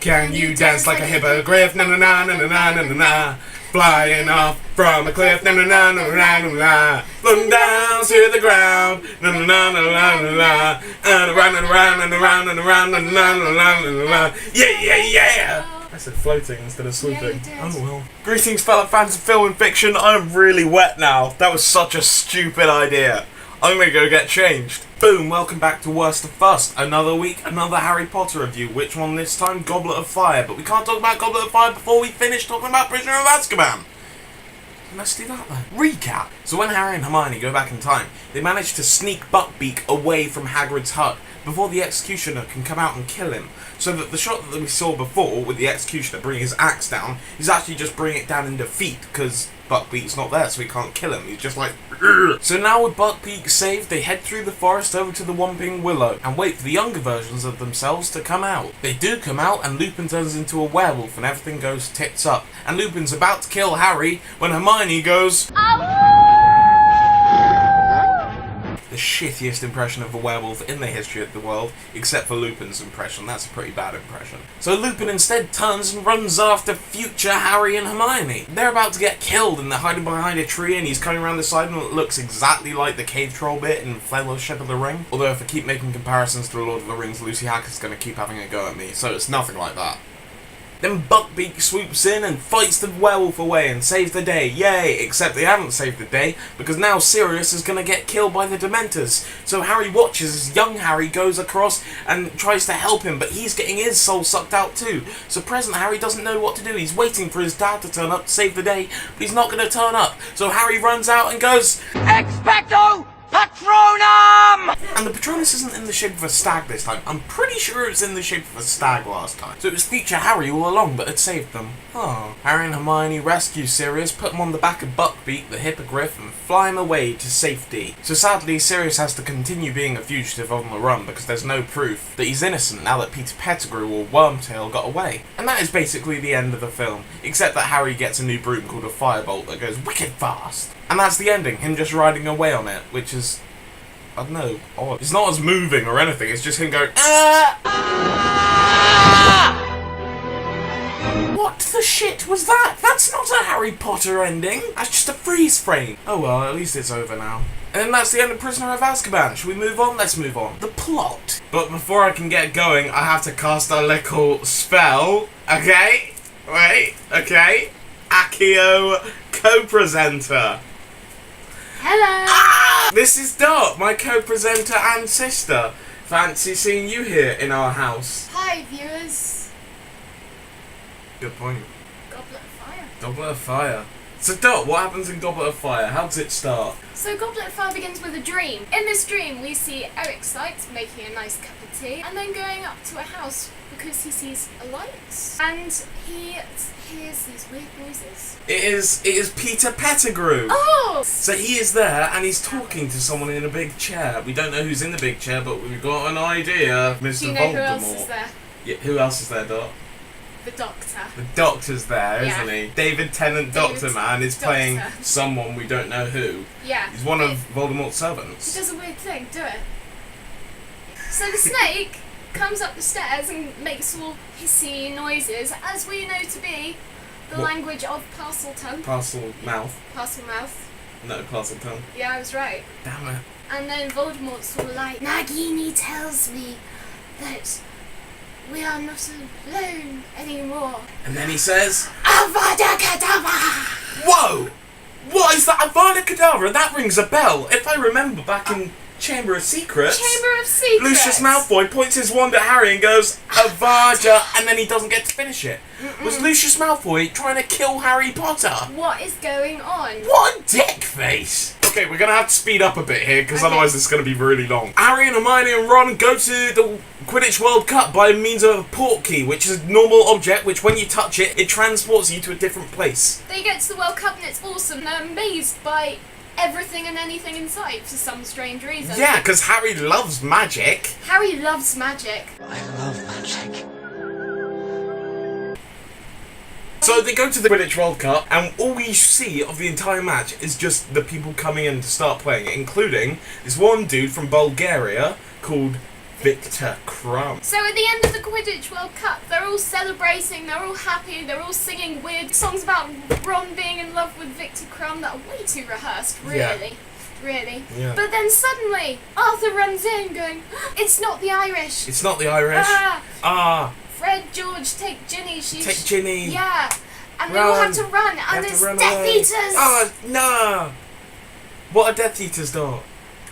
Can you dance like a hippogriff? Na na na na na na na na. Flying off from a cliff, na na na na na na na. Floating down to the ground, na na na na na na na. And around and around and around and around and na na na na na. Yeah, yeah, yeah. I said floating instead of swooping. Yeah, oh well. Greetings, fellow fans of film and fiction. I'm really wet now. That was such a stupid idea. I'm gonna go get changed. Boom, welcome back to Worst of First. Another week, another Harry Potter review. Which one this time? Goblet of Fire. But we can't talk about Goblet of Fire before we finish talking about Prisoner of Azkaban. Let's do that then. Recap. So when Harry and Hermione go back in time, they manage to sneak Buckbeak away from Hagrid's hut before the Executioner can come out and kill him. So that the shot that we saw before with the Executioner bringing his axe down is actually just bringing it down in defeat because Buckbeak's not there, so he can't kill him. He's just like, ugh. So now with Buckbeak saved, they head through the forest over to the Whomping Willow and wait for the younger versions of themselves to come out. They do come out and Lupin turns into a werewolf and everything goes tits up. And Lupin's about to kill Harry when Hermione goes, the shittiest impression of a werewolf in the history of the world, except for Lupin's impression. That's a pretty bad impression. So Lupin instead turns and runs after future Harry and Hermione. They're about to get killed and they're hiding behind a tree and he's coming around the side and it looks exactly like the cave troll bit in Fellowship of the Ring. Although if I keep making comparisons to The Lord of the Rings, Lucy Hacker's going to keep having a go at me, so it's nothing like that. Then Buckbeak swoops in and fights the werewolf away and saves the day, yay! Except they haven't saved the day, because now Sirius is going to get killed by the Dementors. So Harry watches as young Harry goes across and tries to help him, but he's getting his soul sucked out too. So present Harry doesn't know what to do. He's waiting for his dad to turn up to save the day, but he's not going to turn up. So Harry runs out and goes, Expecto Patronum! And the Patronus isn't in the shape of a stag this time. I'm pretty sure it was in the shape of a stag last time. So it was future Harry all along, but had saved them. Oh. Harry and Hermione rescue Sirius, put him on the back of Buckbeak, the hippogriff, and fly him away to safety. So sadly, Sirius has to continue being a fugitive on the run because there's no proof that he's innocent now that Peter Pettigrew or Wormtail got away. And that is basically the end of the film, except that Harry gets a new broom called a firebolt that goes wicked fast. And that's the ending, him just riding away on it, which is, I don't know, odd. It's not as moving or anything, it's just him going, ah! What the shit was that? That's not a Harry Potter ending. That's just a freeze frame. Oh well, at least it's over now. And then that's the end of Prisoner of Azkaban. Should we move on? Let's move on. The plot. But before I can get going, I have to cast a little spell. Okay? Wait. Okay. Accio co-presenter. Hello! Ah! This is Dot, my co-presenter and sister. Fancy seeing you here in our house. Hi, viewers. Good point. Goblet of Fire. Goblet of Fire. So Dot, what happens in Goblet of Fire? How does it start? So Goblet of Fire begins with a dream. In this dream, we see Eric Sykes making a nice cup of tea and then going up to a house because he sees a light and he hears these weird noises. It is Peter Pettigrew. Oh! So he is there and he's talking to someone in a big chair. We don't know who's in the big chair, but we've got an idea. Mr. Do you know Voldemort. who else is there? Yeah, who else is there, Dot? The Doctor. The Doctor's there, Yeah. isn't he? David Tennant Doctor Man is Doctor. playing someone we don't know who. Yeah. He's one of Voldemort's He servants. does a weird thing. Do it. So the snake comes up the stairs and makes all hissy noises, as we know to be the What? language of Parseltongue. Parcel mouth. Parcel mouth. No, parcel tongue. Yeah, I was right. Damn it. And then Voldemort's all like, Nagini tells me that we are not alone anymore. And then he says, Avada Kedavra! whoa! What is that? Avada Kedavra? That rings a bell. If I remember back in Chamber of Secrets, Chamber of Secrets! Lucius Malfoy points his wand at Harry and goes, Avada, and then he doesn't get to finish it. Was Lucius Malfoy trying to kill Harry Potter? What is going on? What a dick face! Okay, we're gonna have to speed up a bit here, because Okay. otherwise it's gonna be really long. Harry and Hermione and Ron go to the Quidditch World Cup by means of a portkey, which is a normal object, which when you touch it, it transports you to a different place. They get to the World Cup and it's awesome. They're amazed by everything and anything in sight for some strange reason. Yeah, because Harry loves magic. Harry loves magic. I love magic. So they go to the Quidditch World Cup, and all we see of the entire match is just the people coming in to start playing, including this one dude from Bulgaria called Victor Crumb. So at the end of the Quidditch World Cup, they're all celebrating, they're all happy, they're all singing weird songs about Ron being in love with Victor Crumb that are way too rehearsed, really. Yeah. Really. Yeah. But then suddenly, Arthur runs in going, it's not the Irish. It's not the Irish. Fred, George, take Ginny. Take Ginny. Yeah. And they all have to run, and there's Death Eaters. Oh, no. What are Death Eaters do?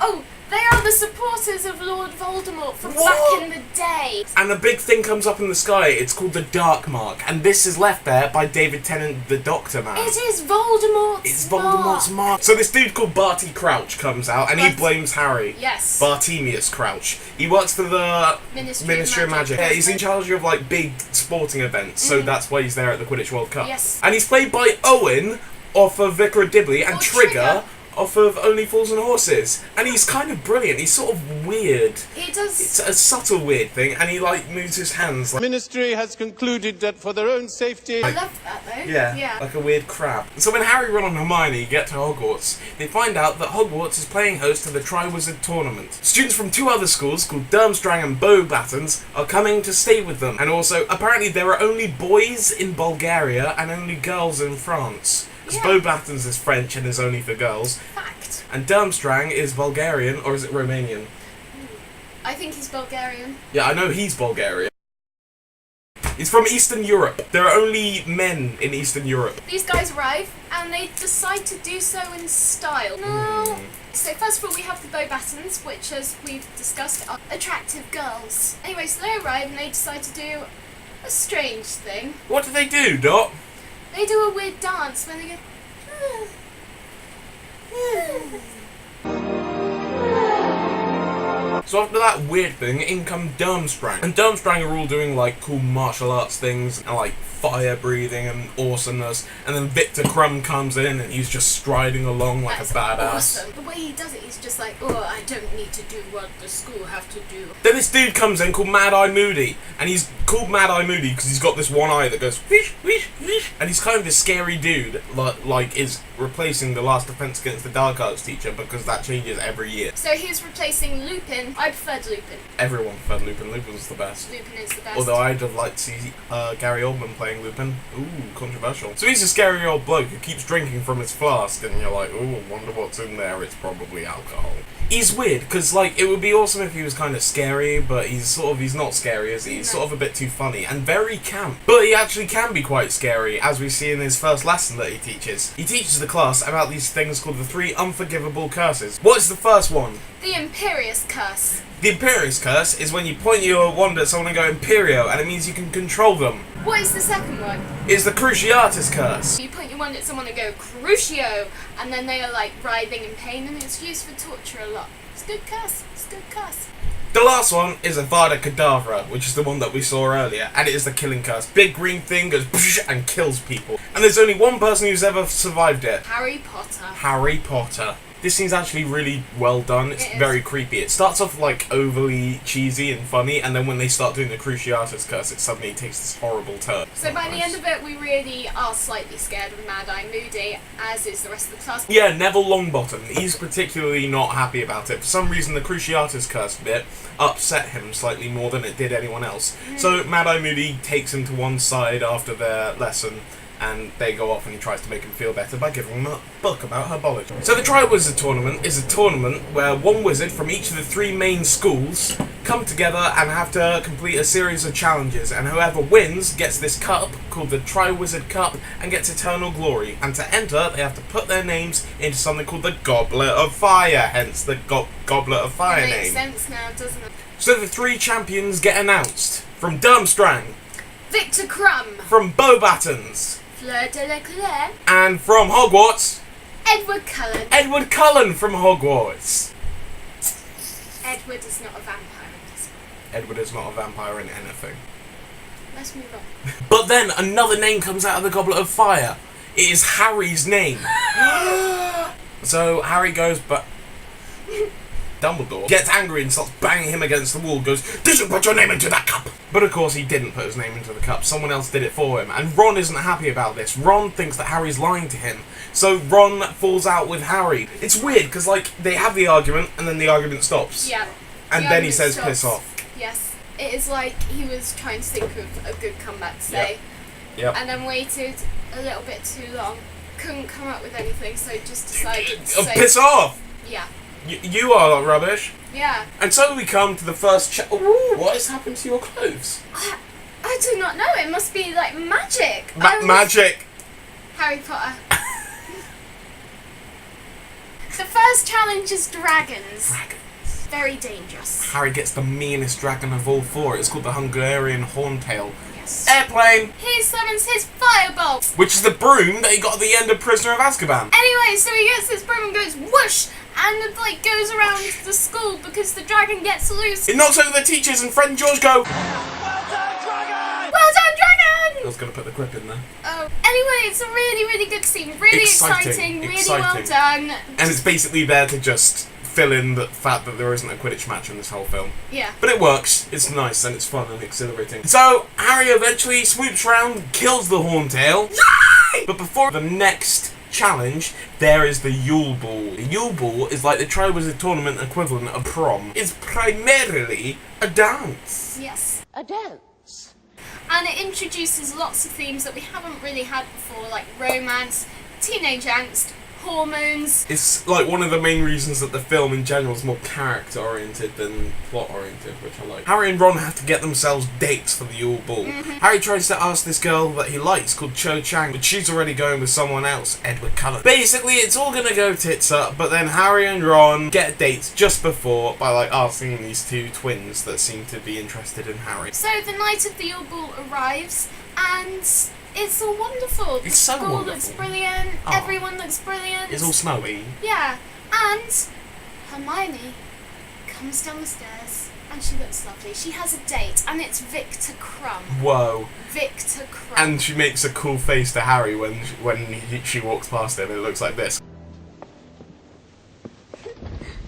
Oh, they are the supporters of Lord Voldemort from What? back in the day. And a big thing comes up in the sky. It's called the Dark Mark, and this is left there by David Tennant, the Doctor Man. It is Voldemort's It's Voldemort's mark. So this dude called Barty Crouch comes out, and he blames Harry. Yes. Bartemius Crouch. He works for the Ministry of Magic. Yeah, he's in charge of like big sporting events, so that's why he's there at the Quidditch World Cup. Yes. And he's played by Owen off of Vicar of Dibley and Or Trigger off of Only Fools and Horses. And he's kind of brilliant. He's sort of weird. He does. It's a subtle weird thing, and he like moves his hands like. Ministry has concluded that for their own safety... I love that though. Yeah, like a weird crab. So when Harry, Ron and Hermione get to Hogwarts, they find out that Hogwarts is playing host to the Triwizard Tournament. Students from two other schools called Durmstrang and Beauxbatons are coming to stay with them. And also, apparently there are only boys in Bulgaria and only girls in France. Because Beauxbatons is French and is only for girls. Fact. And Durmstrang is Bulgarian, or is it Romanian? I think he's Bulgarian. Yeah, I know he's Bulgarian. He's from Eastern Europe. There are only men in Eastern Europe. These guys arrive and they decide to do so in style. No. So first of all we have the Beauxbatons, which as we've discussed are attractive girls. Anyway, so they arrive and they decide to do a strange thing. What do they do, Dot? They do a weird dance when they go... So after that weird thing, in come Durmstrang. And Durmstrang are all doing like cool martial arts things and like fire breathing and awesomeness. And then Victor Crumb comes in and he's just striding along like That's a badass. awesome. The way he does it, he's just like, oh, I don't need to do what the school have to do. Then this dude comes in called Mad Eye Moody. And he's called Mad Eye Moody because he's got this one eye that goes whoosh, whoosh, whoosh. And he's kind of this scary dude like is replacing the last Defense Against the Dark Arts teacher because that changes every year. So he's replacing Lupin. I preferred Lupin. Everyone preferred Lupin. Lupin was the best. Lupin is the best. Although I'd have liked to see Gary Oldman playing Lupin. Ooh, controversial. So he's a scary old bloke who keeps drinking from his flask, and you're like, ooh, wonder what's in there. It's probably alcohol. He's weird, because, like, it would be awesome if he was kind of scary, but he's not scary, is he? He's sort of a bit too funny, and very camp. But he actually can be quite scary, as we see in his first lesson that he teaches. He teaches the class about these things called the 3 unforgivable curses. What is the first one? The Imperious Curse. The Imperious Curse is when you point your wand at someone and go Imperio, and it means you can control them. What is the second one? It's the Cruciatus Curse. You point your wand at someone and go Crucio, and then they are like writhing in pain, and it's used for torture a lot. It's a good curse. It's a good curse. The last one is Avada Kedavra, which is the one that we saw earlier, and it is the killing curse. Big green thing goes and kills people. And there's only one person who's ever survived it. Harry Potter. Harry Potter. This scene's actually really well done. It's very creepy. It starts off like overly cheesy and funny, and then when they start doing the Cruciatus Curse, it suddenly takes this horrible turn. So by the end of it, we really are slightly scared of Mad Eye Moody, as is the rest of the class. Yeah, Neville Longbottom. He's particularly not happy about it. For some reason, the Cruciatus Curse bit upset him slightly more than it did anyone else. So Mad Eye Moody takes him to one side after their lesson, and they go off and he tries to make him feel better by giving him a book about herbology. So the Triwizard Tournament is a tournament where one wizard from each of the 3 main schools come together and have to complete a series of challenges, and whoever wins gets this cup called the Triwizard Cup and gets eternal glory. And to enter, they have to put their names into something called the Goblet of Fire, hence the Goblet of Fire It name. makes sense now, doesn't it? So the 3 champions get announced. From Durmstrang, Victor Crumb. from Beauxbatons, Fleur Delaclaughhghje. and from Hogwarts, Edward Cullen. Edward Cullen from Hogwarts. Edward is not a vampire in this one. Edward is not a vampire in anything. Let's move on. But then another name comes out of the Goblet of Fire. It is Harry's name. So Harry goes, but Dumbledore gets angry and starts banging him against the wall, goes, "Did you put your name into that cup?" But of course he didn't put his name into the cup, someone else did it for him, and Ron isn't happy about this. Ron thinks that Harry's lying to him, so Ron falls out with Harry. It's weird, because like, they have the argument, and then the argument stops. Yeah. And The then he argument says, stops. "Piss off." Yes. It is like he was trying to think of a good comeback to say. Yep. And then waited a little bit too long. Couldn't come up with anything, so just decided to say... Piss off! Yeah. You are rubbish. Yeah. And so we come to the first Ooh, what has happened to your clothes? I do not know. It must be like magic. Magic! Harry Potter. The first challenge is dragons. Very dangerous. Harry gets the meanest dragon of all four. It's called the Hungarian Horntail. Yes. Airplane! He summons his firebolt. Which is the broom that he got at the end of Prisoner of Azkaban. Anyway, so he gets this broom and goes whoosh, and like goes around the school because the dragon gets loose. It knocks over the teachers and Fred and George go, Well done, dragon! I was going to put the quip in there. Oh. Anyway, it's a really, really good scene. Really exciting. Really well done. And it's basically there to just fill in the fact that there isn't a Quidditch match in this whole film. Yeah. But it works. It's nice and it's fun and exhilarating. So, Harry eventually swoops round, kills the Horntail. Yay! But before the next challenge, there is the Yule Ball. The Yule Ball is like the Triwizard Tournament equivalent of prom. It's primarily a dance. Yes. A dance. And it introduces lots of themes that we haven't really had before, like romance, teenage angst, hormones. It's like one of the main reasons that the film in general is more character oriented than plot oriented, which I like. Harry and Ron have to get themselves dates for the Yule Ball. Harry tries to ask this girl that he likes called Cho Chang, but she's already going with someone else, Edward Cullen. Basically, it's all gonna go tits up, but then Harry and Ron get dates just before by like asking these two twins that seem to be interested in Harry. So the night of the Yule Ball arrives, and it's all wonderful. It's so the school wonderful. looks brilliant. Oh. Everyone looks brilliant. It's all snowy. Yeah, and Hermione comes down the stairs and she looks lovely. She has a date, and it's Victor Crumb. Whoa. Victor Crumb. And she makes a cool face to Harry when she walks past him. It looks like this.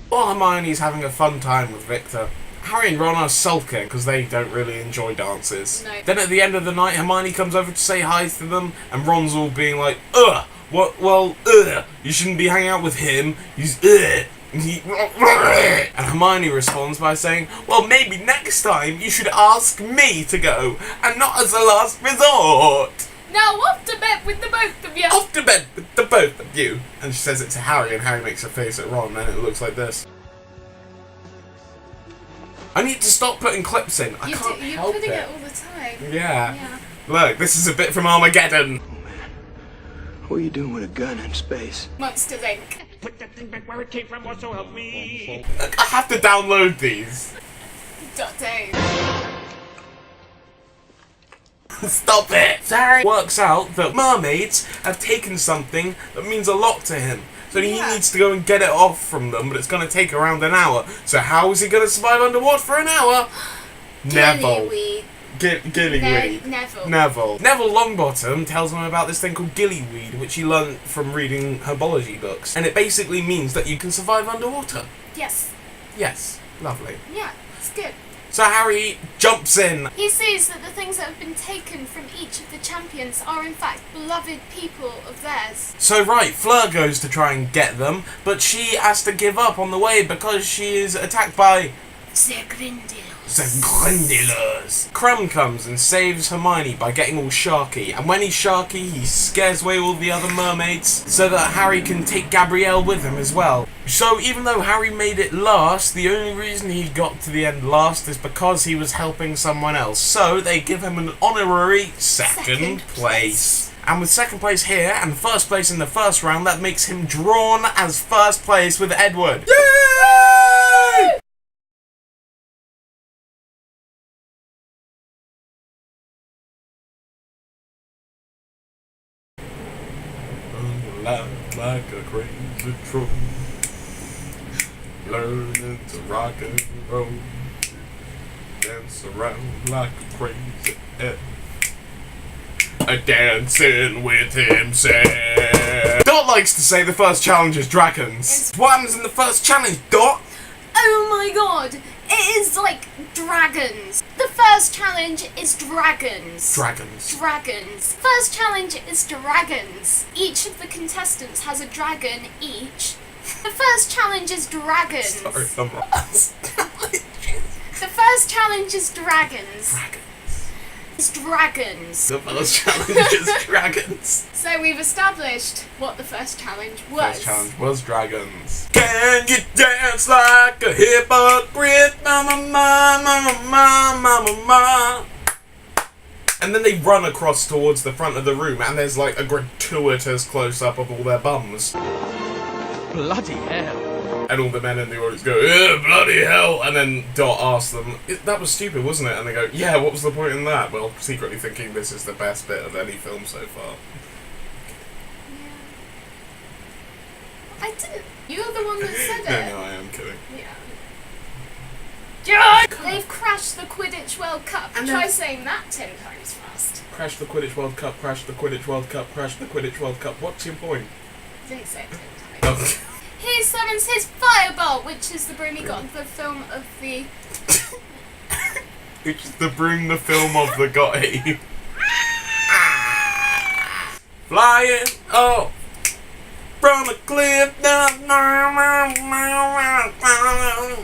While Hermione's having a fun time with Victor, Harry and Ron are sulking because they don't really enjoy dances. No. Then at the end of the night, Hermione comes over to say hi to them, and Ron's all being like, ugh, what, well, ugh, you shouldn't be hanging out with him, he's ugh. And Hermione responds by saying, well, maybe next time you should ask me to go, and not as a last resort. Now off to bed with the both of you. Off to bed with the both of you. And she says it to Harry, and Harry makes a face at Ron, and it looks like this. I need to stop putting clips in. I can't You're help putting it it. all the time. Yeah. Look, this is a bit from Armageddon. What are you doing with a gun in space? Monsters Inc. Put that thing back where it came from, so help me. Look, I have to download these. .dave. Stop it! So Harry works out that mermaids have taken something that means a lot to him. So he needs to go and get it off from them, but it's going to take around an hour. So how is he going to survive underwater for an hour? Neville. Gillyweed. Neville. Neville Longbottom tells him about this thing called gillyweed, which he learnt from reading herbology books. And it basically means that you can survive underwater. Yes. Yes. Lovely. Yeah, it's good. So Harry jumps in. He sees that the things that have been taken from each of the champions are in fact beloved people of theirs. So right, Fleur goes to try and get them, but she has to give up on the way because she is attacked by The Grindelows. the Grindelows. Crumb comes and saves Hermione by getting all sharky, and when he's sharky, he scares away all the other mermaids so that Harry can take Gabrielle with him as well. So even though Harry made it last, the only reason he got to the end last is because he was helping someone else. So they give him an honorary second place. And with second place here and first place in the first round, that makes him drawn as first place with Edward. Yay! Like a crazy troll, learning to rock and roll, dance around like a crazy elf, dancing with himself. Dot likes to say the first challenge is dragons. What happens in the first challenge, Dot? Oh my god! It is like dragons. The first challenge is dragons. Dragons. First challenge is dragons. Each of the contestants has a dragon each. The first challenge is dragons. Sorry, I'm lost. The first first challenge is dragons. Dragons. It's dragons. The first challenge is dragons. So we've established what the first challenge was. First challenge was dragons. Can you dance like a hypocrite? Mama, mama, mama, mama, mama. And then they run across towards the front of the room, and there's like a gratuitous close-up of all their bums. Bloody hell. And all the men in the audience go, "Yeah, bloody hell!" And then Dot asks them, "That was stupid, wasn't it?" And they go, "Yeah, what was the point in that?" Well, secretly thinking this is the best bit of any film so far. I didn't. You're the one that said it. No, I am kidding. Yeah. They've crashed the Quidditch World Cup. And Try saying that 10 times fast. Crash the Quidditch World Cup, crash the Quidditch World Cup, crash the Quidditch World Cup. What's your point? Didn't say it 10 times. Oh. He summons his fireball, which is the broom he got in the film of the... It's the broom, the film of the Gotti. Flying up from a cliff down.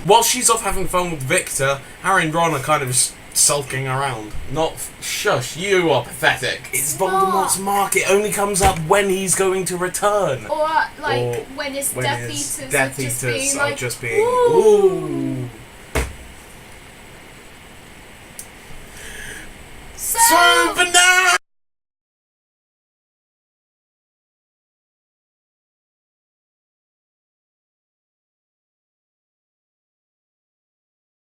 While she's off having fun with Victor, Harry and Ron are kind of just sulking around. Not shush, you are pathetic. It's Voldemort's mark. It only comes up when he's going to return. Or like when his Death Eaters are just being ooh. So